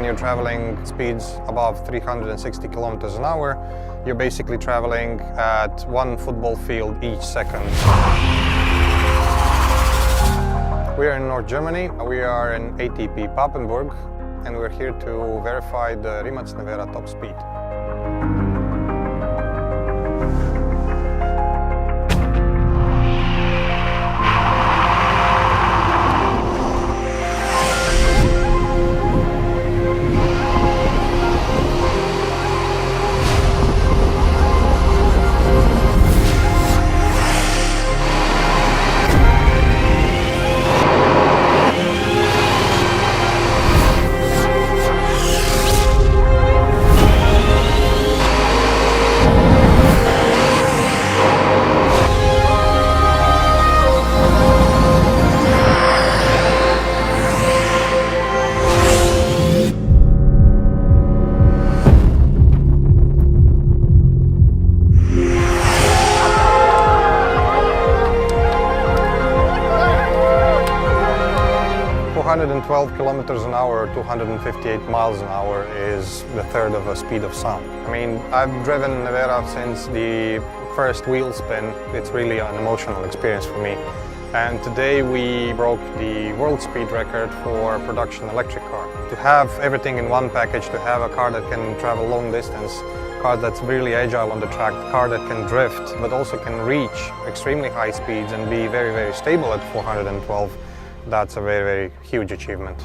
when you're traveling speeds above 360 kilometers an hour, you're basically traveling at one football field each second. We're in North Germany. We are in ATP Papenburg, and we're here to verify the Rimac Nevera top speed. 412 kilometers an hour, 258 miles an hour is the third of a speed of sound. I mean, I've driven Nevera since the first wheel spin. It's really an emotional experience for me. And today we broke the world speed record for a production electric car. To have everything in one package, to have a car that can travel long distance, a car that's really agile on the track, a car that can drift, but also can reach extremely high speeds and be very, very stable at 412, that's a very, very huge achievement.